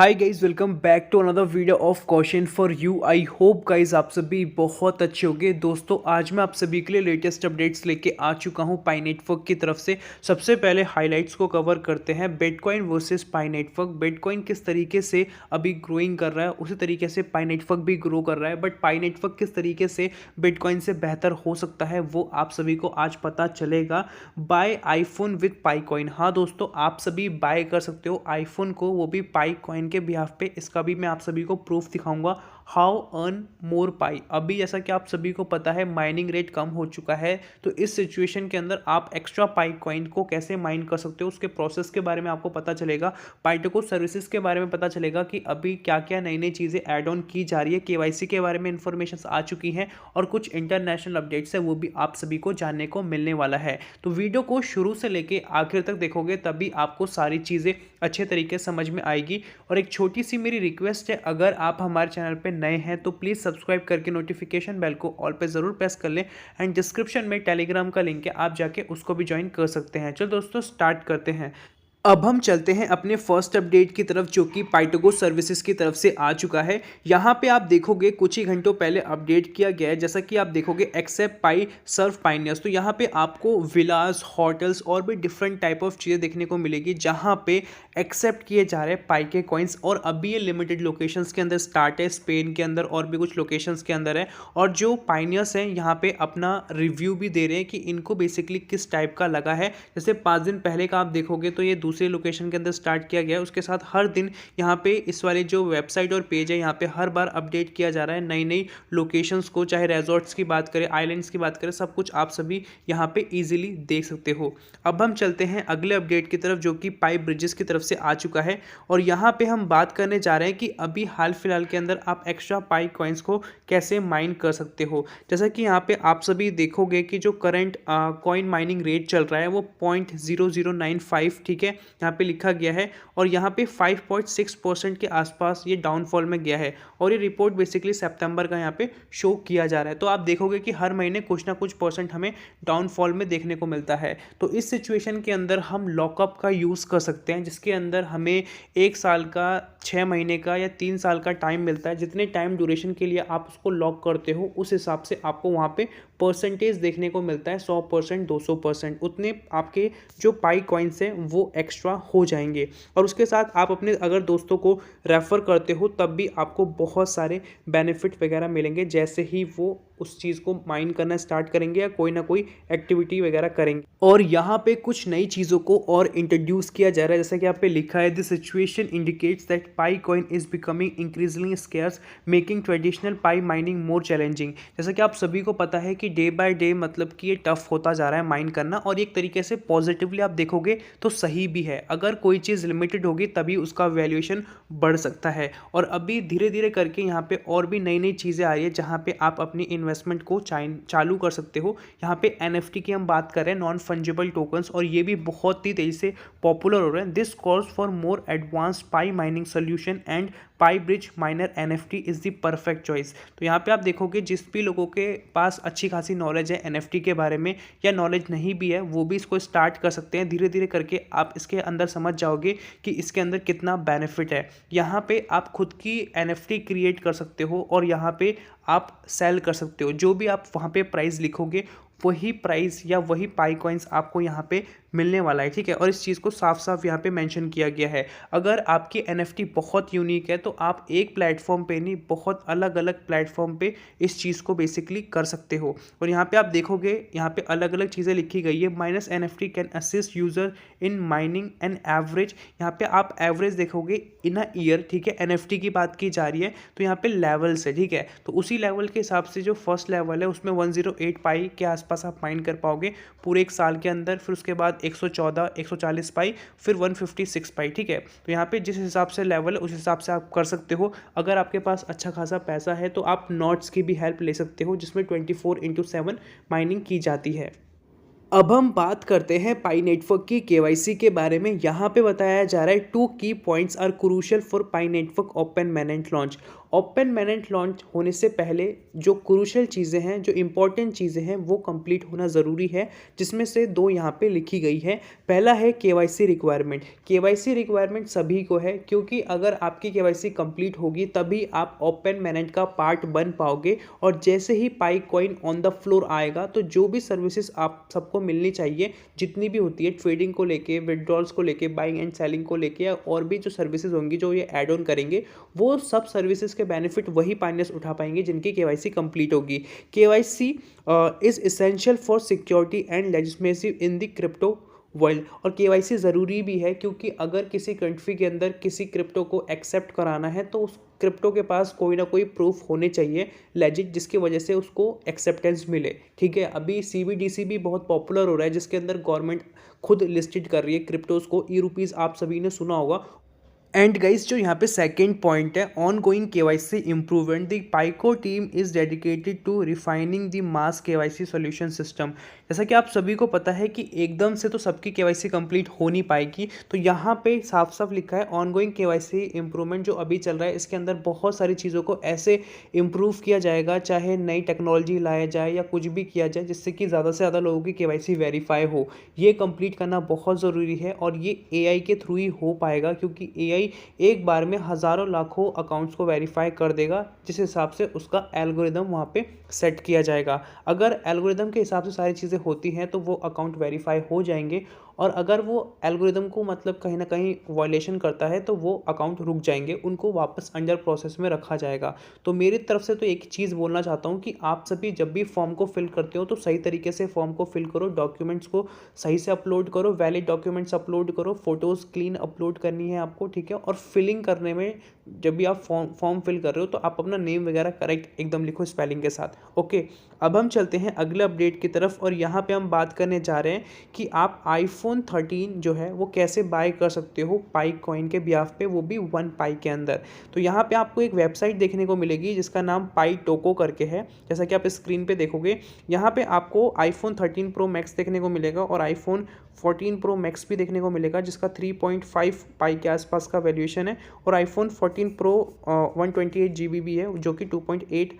Hi guys, welcome back to another video of question for you. I hope guys आप सभी बहुत अच्छे होंगे। दोस्तों आज मैं आप सभी के लिए लेटेस्ट अपडेट्स लेके आ चुका हूँ पाई नेटवर्क की तरफ से। सबसे पहले हाइलाइट्स को कवर करते हैं। बिटकॉइन वर्सेस पाई नेटवर्क। बिटकॉइन किस तरीके से अभी ग्रोइंग कर रहा है, उसी तरीके से पाई नेटवर्क भी ग्रो कर रहा है, बट पाई नेटवर्क किस तरीके से बिटकॉइन से बेहतर हो सकता है वो आप सभी को आज पता चलेगा। Buy iPhone with Pi coin. हाँ दोस्तों, आप सभी बाय कर सकते हो आईफोन को, वो भी पाई कॉइन के बिहाफ पे। इसका भी मैं आप सभी को प्रूफ दिखाऊंगा। हाउ अर्न मोर पाई। अभी जैसा कि आप सभी को पता है माइनिंग रेट कम हो चुका है, तो इस सिचुएशन के अंदर आप एक्स्ट्रा पाई कॉइन को कैसे माइन कर सकते हो उसके प्रोसेस के बारे में आपको पता चलेगा। पाइटोको सर्विसेज के बारे में पता चलेगा कि अभी क्या क्या नई नई चीज़ें ऐड ऑन की जा रही है। केवाईसी के बारे में इंफॉर्मेशन आ चुकी हैं और कुछ इंटरनेशनल अपडेट्स है वो भी आप सभी को जानने को मिलने वाला है। तो वीडियो को शुरू से लेके आखिर तक देखोगे तभी आपको सारी चीज़ें अच्छे तरीके से समझ में आएगी। और एक छोटी सी मेरी रिक्वेस्ट है, अगर आप हमारे चैनल पे नए हैं तो प्लीज़ सब्सक्राइब करके नोटिफिकेशन बेल को ऑल पे ज़रूर प्रेस कर लें। एंड डिस्क्रिप्शन में टेलीग्राम का लिंक है, आप जाके उसको भी ज्वाइन कर सकते हैं। चलो दोस्तों स्टार्ट करते हैं। अब हम चलते हैं अपने फर्स्ट अपडेट की तरफ जो कि पाइटोगो सर्विसेज की तरफ से आ चुका है। यहाँ पे आप देखोगे कुछ ही घंटों पहले अपडेट किया गया है। जैसा कि आप देखोगे एक्सेप्ट पाई सर्व पाइनियर्स, तो यहाँ पे आपको विलास, होटल्स और भी डिफरेंट टाइप ऑफ चीज़ें देखने को मिलेगी जहाँ पे एक्सेप्ट किए जा रहे हैं पाई के कॉइन्स। और अभी ये लिमिटेड लोकेशंस के अंदर स्टार्ट है, स्पेन के अंदर और भी कुछ लोकेशंस के अंदर है। और जो पाइनियर्स हैं यहाँ पे अपना रिव्यू भी दे रहे हैं कि इनको बेसिकली किस टाइप का लगा है। जैसे 5 दिन पहले का आप देखोगे तो ये दूसरे लोकेशन के अंदर स्टार्ट किया गया है। उसके साथ हर दिन यहाँ पे इस वाले जो वेबसाइट और पेज है यहाँ पे हर बार अपडेट किया जा रहा है नई नई लोकेशंस को। चाहे रिजॉर्ट्स की बात करें, आइलैंड्स की बात करें, सब कुछ आप सभी यहाँ पे इजीली देख सकते हो। अब हम चलते हैं अगले अपडेट की तरफ जो कि पाई ब्रिजेस की तरफ से आ चुका है। और यहाँ पे हम बात करने जा रहे हैं कि अभी हाल फिलहाल के अंदर आप एक्स्ट्रा पाई कॉइन्स को कैसे माइन कर सकते हो। जैसा कि यहाँ पे आप सभी देखोगे कि जो करंट कॉइन माइनिंग रेट चल रहा है वो 0.0095, ठीक है, यहाँ पे लिखा गया है। और यहाँ पे 5.6% के आसपास ये डाउनफॉल में गया है। और ये रिपोर्ट बेसिकली सितंबर का यहाँ पे शो किया जा रहा है। तो आप देखोगे कि हर महीने कुछ ना कुछ परसेंट हमें डाउनफॉल में देखने को मिलता है। तो इस सिचुएशन के अंदर हम लॉकअप का यूज़ कर सकते हैं, जिसके अंदर हमें 1 साल का, 6 महीने का या 3 साल का टाइम मिलता है। जितने टाइम ड्यूरेशन के लिए आप उसको लॉक करते हो उस हिसाब से आपको वहाँ पे परसेंटेज देखने को मिलता है। 100%, 200%, उतने आपके जो पाई कॉइन्स हैं वो एक्स्ट्रा हो जाएंगे। और उसके साथ आप अपने अगर दोस्तों को रेफ़र करते हो तब भी आपको बहुत सारे बेनिफिट वगैरह मिलेंगे जैसे ही वो उस चीज़ को माइन करना स्टार्ट करेंगे या कोई ना कोई एक्टिविटी वगैरह करेंगे। और यहाँ पे कुछ नई चीज़ों को और इंट्रोड्यूस किया जा रहा है। जैसा कि यहाँ पे लिखा है, this situation indicates that pi coin is becoming increasingly scarce, making traditional pi mining more challenging. जैसा कि आप सभी को पता है कि डे बाय डे मतलब कि ये टफ होता जा रहा है माइन करना। और एक तरीके से पॉजिटिवली आप देखोगे तो सही भी है। अगर कोई चीज़ लिमिटेड होगी तभी उसका वैल्यूएशन बढ़ सकता है। और अभी धीरे धीरे करके यहाँ पे और भी नई नई चीज़ें आ रही है जहाँ पे आप अपनी इन्वेस्टमेंट को चालू कर सकते हो। यहाँ पे NFT की हम बात कर रहे हैं, नॉन फंजिबल टोकन्स, और ये भी बहुत ही तेज़ी से पॉपुलर हो रहे हैं। This calls for more advanced pi mining solution and pi bridge minor NFT is the perfect choice. तो यहाँ पे आप देखोगे जिस भी लोगों के पास अच्छी खासी नॉलेज है NFT के बारे में या नॉलेज नहीं भी है वो भी इसको स्टार्ट कर सकते हैं। धीरे धीरे करके आप इसके अंदर समझ जाओगे कि इसके अंदर कितना बेनिफिट है। यहाँ पे आप खुद की NFT क्रिएट कर सकते हो और यहाँ पे आप सेल कर सकते हो। जो भी आप वहाँ पे प्राइस लिखोगे वही प्राइस या वही पाई कॉइन्स आपको यहाँ पे मिलने वाला है, ठीक है। और इस चीज़ को साफ साफ यहाँ पे मेंशन किया गया है। अगर आपकी NFT बहुत यूनिक है तो आप एक प्लेटफॉर्म पे नहीं, बहुत अलग अलग प्लेटफॉर्म पे इस चीज़ को बेसिकली कर सकते हो। और यहाँ पे आप देखोगे यहाँ पे अलग अलग चीज़ें लिखी गई है। -NFT can assist user in mining an average. यहाँ पे आप एवरेज देखोगे इन अ ईयर, ठीक है। NFT की बात की जा रही है तो यहाँ पे लेवल्स है, ठीक है। तो उसी लेवल के हिसाब से जो फर्स्ट लेवल है उसमें 108 पाई के आसपास आप माइन कर पाओगे पूरे 1 साल के अंदर। फिर उसके बाद 114, 140 पाई, फिर 156 पाई, ठीक है। तो यहाँ पे जिस हिसाब से लेवल है उस हिसाब से आप कर सकते हो। अगर आपके पास अच्छा खासा पैसा है तो आप नॉट्स की भी हेल्प ले सकते हो जिसमें 24/7 माइनिंग की जाती है। अब हम बात करते हैं पाई नेटवर्क की केवाईसी के बारे में। यहाँ पे बताया जा रहा है 2 की points are crucial for Pi network open mainnet launch. Open mainnet launch होने से पहले जो क्रूशियल चीज़ें हैं, जो इंपॉर्टेंट चीज़ें हैं, वो कंप्लीट होना ज़रूरी है, जिसमें से 2 यहाँ पे लिखी गई है। पहला है केवाईसी रिक्वायरमेंट। केवाईसी रिक्वायरमेंट सभी को है, क्योंकि अगर आपकी केवाईसी कंप्लीट होगी तभी आप ओपन मैनेंट का पार्ट बन पाओगे। और जैसे ही पाई कॉइन ऑन द फ्लोर आएगा तो जो भी सर्विसेज आप सबको मिलनी चाहिए, जितनी भी होती है ट्रेडिंग को लेके, विड्रॉल्स को लेके, बाइंग एंड सेलिंग को लेके, या और भी जो सर्विसेज होंगी जो ये ऐड ऑन करेंगे, वो सब सर्विसेज के बेनिफिट वही पार्टनर्स उठा पाएंगे जिनकी केवाईसी कंप्लीट होगी। KYC is essential for security and legislative in the crypto world. और केवाईसी ज़रूरी भी है, क्योंकि अगर किसी कंट्री के अंदर किसी क्रिप्टो को एक्सेप्ट कराना है तो उस क्रिप्टो के पास कोई ना कोई प्रूफ होने चाहिए लेजिट, जिसकी वजह से उसको एक्सेप्टेंस मिले। ठीक है, अभी CBDC भी बहुत पॉपुलर हो रहा है, जिसके अंदर गवर्नमेंट खुद लिस्टेड कर रही है क्रिप्टोज को। ई-रुपीज़ आप सभी ने सुना होगा। एंड गाइस, जो यहाँ पे सेकंड पॉइंट है, ongoing KYC improvement, the Pico team is dedicated to refining the mass KYC solution system. जैसा कि आप सभी को पता है कि एकदम से तो सबकी केवाईसी कंप्लीट हो नहीं पाएगी, तो यहाँ पे साफ साफ लिखा है ऑन गोइंग केवाईसी इम्प्रूवमेंट जो अभी चल रहा है, इसके अंदर बहुत सारी चीज़ों को ऐसे इम्प्रूव किया जाएगा, चाहे नई टेक्नोलॉजी लाया जाए या कुछ भी किया जाए, जिससे कि ज़्यादा से ज़्यादा लोगों की केवाईसी वेरीफाई हो। ये कंप्लीट करना बहुत ज़रूरी है, और ये AI के थ्रू ही हो पाएगा, क्योंकि AI एक बार में हज़ारों लाखों अकाउंट्स को वेरीफाई कर देगा, जिस हिसाब से उसका एल्गोरिदम वहाँ पे सेट किया जाएगा। अगर एल्गोरिदम के हिसाब से सारी चीज़ें होती हैं तो वो अकाउंट वेरीफाई हो जाएंगे, और अगर वो एल्गोरिदम को मतलब कहीं ना कहीं वायलेशन करता है तो वो अकाउंट रुक जाएंगे, उनको वापस अंडर प्रोसेस में रखा जाएगा। तो मेरी तरफ से तो एक चीज़ बोलना चाहता हूँ कि आप सभी जब भी फॉर्म को फिल करते हो तो सही तरीके से फॉर्म को फिल करो, डॉक्यूमेंट्स को सही से अपलोड करो, वैलिड डॉक्यूमेंट्स अपलोड करो, फोटोज़ क्लीन अपलोड करनी है आपको। ठीक है, और फिलिंग करने में जब भी आप फॉर्म फिल कर रहे हो तो आप अपना नेम वगैरह करेक्ट एकदम लिखो स्पेलिंग के साथ। ओके, अब हम चलते हैं अगले अपडेट की तरफ, और यहाँ पे हम बात करने जा रहे हैं कि आप iPhone 13 जो है वो कैसे बाय कर सकते हो पाई कॉइन के बिहाफ पे, वो भी 1 पाई के अंदर। तो यहाँ पे आपको एक वेबसाइट देखने को मिलेगी जिसका नाम पाई टोको करके है, जैसा कि आप स्क्रीन पे देखोगे। यहाँ पे आपको iPhone 13 Pro Max देखने को मिलेगा, और iPhone 14 Pro Max भी देखने को मिलेगा, जिसका 3.5 पाई के आसपास का वैल्यूएशन है, और iPhone 14 Pro 128 GB भी है, जो कि 2.8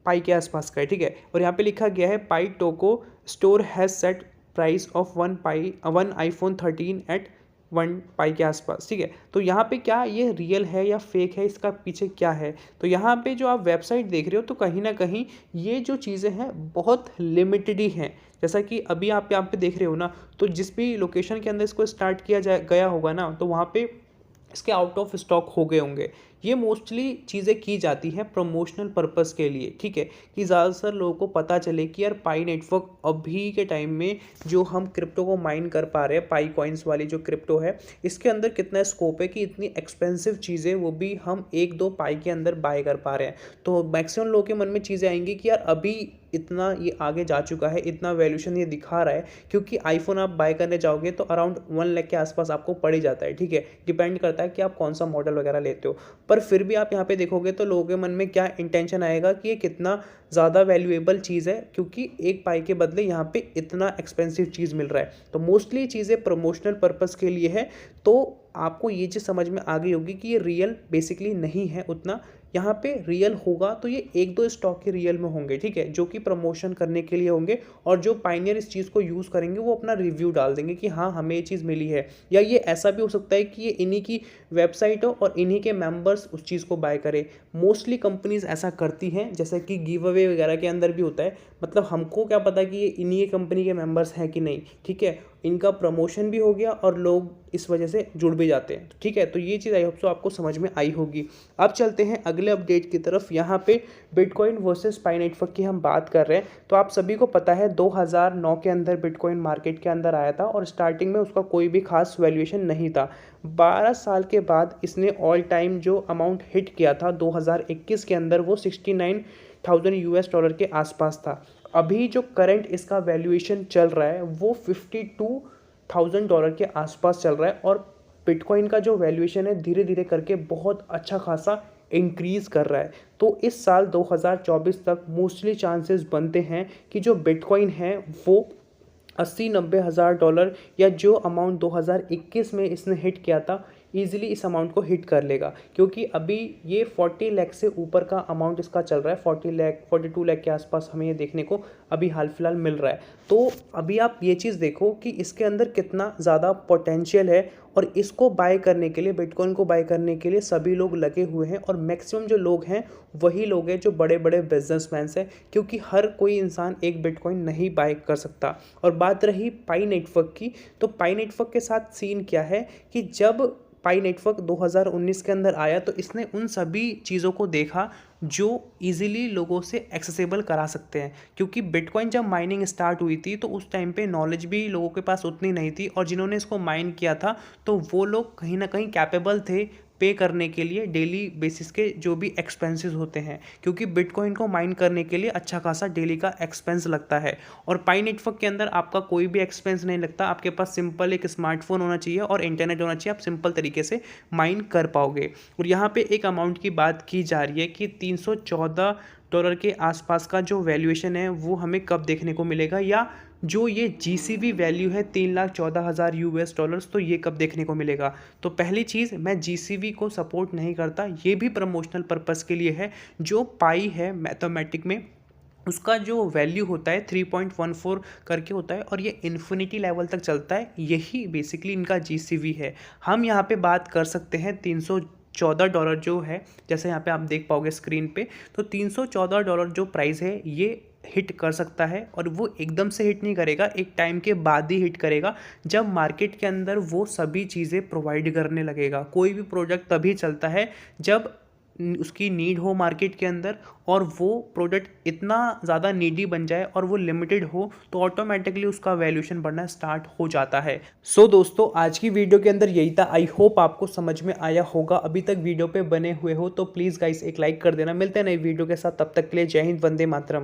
पाई के आसपास का है। ठीक है, और यहाँ पे लिखा गया है Pi Toko store has set price of 1 iPhone 13 at 1 Pi के आसपास। ठीक है, तो यहाँ पे क्या ये रियल है या फेक है, इसका पीछे क्या है? तो यहाँ पे जो आप वेबसाइट देख रहे हो तो कहीं ना कहीं ये जो चीज़ें हैं बहुत लिमिटेड ही हैं। जैसा कि अभी आप यहाँ पे देख रहे हो ना, तो जिस भी लोकेशन के अंदर इसको स्टार्ट किया गया होगा ना, तो वहाँ पे इसके आउट ऑफ स्टॉक हो गए होंगे। ये मोस्टली चीज़ें की जाती हैं प्रमोशनल पर्पस के लिए। ठीक है, कि ज़्यादातर लोगों को पता चले कि यार पाई नेटवर्क अभी के टाइम में जो हम क्रिप्टो को माइन कर पा रहे हैं, पाई कॉइन्स वाली जो क्रिप्टो है, इसके अंदर कितना स्कोप है कि इतनी एक्सपेंसिव चीज़ें वो भी हम 1-2 पाई के अंदर बाय कर पा रहे हैं। तो मैक्सिमम लोगों के मन में चीज़ें आएंगी कि यार अभी इतना ये आगे जा चुका है, इतना वैल्यूशन ये दिखा रहा है, क्योंकि आईफोन आप बाय करने जाओगे तो अराउंड 1 लाख के आसपास आपको पड़ ही जाता है। ठीक है, डिपेंड करता है कि आप कौन सा मॉडल वगैरह लेते हो, पर फिर भी आप यहाँ पे देखोगे तो लोगों के मन में क्या इंटेंशन आएगा कि ये कितना ज़्यादा वैल्यूएबल चीज़ है, क्योंकि 1 पाई के बदले यहाँ पे इतना एक्सपेंसिव चीज़ मिल रहा है। तो मोस्टली चीज़ें प्रमोशनल पर्पज़ के लिए है, तो आपको ये चीज़ समझ में आ गई होगी कि ये रियल बेसिकली नहीं है उतना। यहाँ पे रियल होगा तो ये 1-2 स्टॉक के रियल में होंगे, ठीक है, जो कि प्रमोशन करने के लिए होंगे, और जो पाइनियर इस चीज़ को यूज़ करेंगे वो अपना रिव्यू डाल देंगे कि हाँ हमें ये चीज़ मिली है। या ये ऐसा भी हो सकता है कि ये इन्हीं की वेबसाइट हो और इन्हीं के मेंबर्स उस चीज़ को बाय करें। मोस्टली कंपनीज ऐसा करती हैं, जैसा कि गिव अवे वगैरह के अंदर भी होता है। मतलब हमको क्या पता कि ये इन्हीं कंपनी के मेंबर्स हैं कि नहीं, ठीक है, इनका प्रमोशन भी हो गया और लोग इस वजह से जुड़ भी जाते हैं। ठीक है, तो ये चीज़ आई होप सो आपको समझ में आई होगी। अब चलते हैं अगले अपडेट की तरफ। यहाँ पे बिटकॉइन वर्सेस पाई नेटवर्क की हम बात कर रहे हैं। तो आप सभी को पता है 2009 के अंदर बिटकॉइन मार्केट के अंदर आया था और स्टार्टिंग में उसका कोई भी खास वैल्यूएशन नहीं था। 12 साल के बाद इसने ऑल टाइम जो अमाउंट हिट किया था 2021 के अंदर, वो $69,000 के आसपास था। अभी जो करंट इसका वैल्यूएशन चल रहा है वो $52,000 के आसपास चल रहा है, और बिटकॉइन का जो वैल्यूएशन है धीरे धीरे करके बहुत अच्छा खासा इंक्रीज़ कर रहा है। तो इस साल 2024 तक मोस्टली चांसेस बनते हैं कि जो बिटकॉइन है वो $80-90 हज़ार या जो अमाउंट 2021 में इसने हिट किया था ईजिली इस अमाउंट को हिट कर लेगा, क्योंकि अभी ये 40 लाख से ऊपर का अमाउंट इसका चल रहा है। 40 लाख 42 लाख के आसपास हमें ये देखने को अभी हाल फिलहाल मिल रहा है। तो अभी आप ये चीज़ देखो कि इसके अंदर कितना ज़्यादा पोटेंशियल है, और इसको बाय करने के लिए, बिटकॉइन को बाय करने के लिए सभी लोग लगे हुए हैं, और मैक्सिमम जो लोग हैं वही लोग हैं जो बड़े बड़े बिजनेसमैन हैं, क्योंकि हर कोई इंसान एक बिटकॉइन नहीं बाय कर सकता। और बात रही पाई नेटवर्क की, तो पाई नेटवर्क के साथ सीन क्या है कि जब पाई नेटवर्क 2019 के अंदर आया तो इसने उन सभी चीज़ों को देखा जो इजीली लोगों से एक्सेसिबल करा सकते हैं, क्योंकि बिटकॉइन जब माइनिंग स्टार्ट हुई थी तो उस टाइम पे नॉलेज भी लोगों के पास उतनी नहीं थी, और जिन्होंने इसको माइन किया था तो वो लोग कहीं ना कहीं कैपेबल थे पे करने के लिए डेली बेसिस के जो भी एक्सपेंसेस होते हैं, क्योंकि बिटकॉइन को माइन करने के लिए अच्छा खासा डेली का एक्सपेंस लगता है। और पाई नेटवर्क के अंदर आपका कोई भी एक्सपेंस नहीं लगता, आपके पास सिंपल एक स्मार्टफोन होना चाहिए और इंटरनेट होना चाहिए, आप सिंपल तरीके से माइन कर पाओगे। और यहाँ पे एक अमाउंट की बात की जा रही है कि $314 के आसपास का जो वैल्यूएशन है वो हमें कब देखने को मिलेगा, या जो ये जीसीवी वैल्यू है $3,14,000 तो ये कब देखने को मिलेगा। तो पहली चीज़, मैं जीसीवी को सपोर्ट नहीं करता, ये भी प्रमोशनल पर्पस के लिए है। जो पाई है मैथमेटिक में उसका जो वैल्यू होता है 3.14 करके होता है, और ये इन्फिनिटी लेवल तक चलता है, यही बेसिकली इनका जीसीवी है। हम यहाँ पे बात कर सकते हैं $314 जो है, जैसे यहाँ पे आप देख पाओगे स्क्रीन पे, तो $314 जो प्राइस है ये हिट कर सकता है, और वो एकदम से हिट नहीं करेगा, एक टाइम के बाद ही हिट करेगा, जब मार्केट के अंदर वो सभी चीज़ें प्रोवाइड करने लगेगा। कोई भी प्रोडक्ट तभी चलता है जब उसकी नीड हो मार्केट के अंदर, और वो प्रोडक्ट इतना ज़्यादा नीडी बन जाए और वो लिमिटेड हो, तो ऑटोमेटिकली उसका वैल्यूएशन बढ़ना स्टार्ट हो जाता है। सो दोस्तों, आज की वीडियो के अंदर यही था। आई होप आपको समझ में आया होगा। अभी तक वीडियो पे बने हुए हो तो प्लीज़ गाइस एक लाइक कर देना। मिलते हैं नई वीडियो के साथ, तब तक के लिए जय हिंद, वंदे मातरम।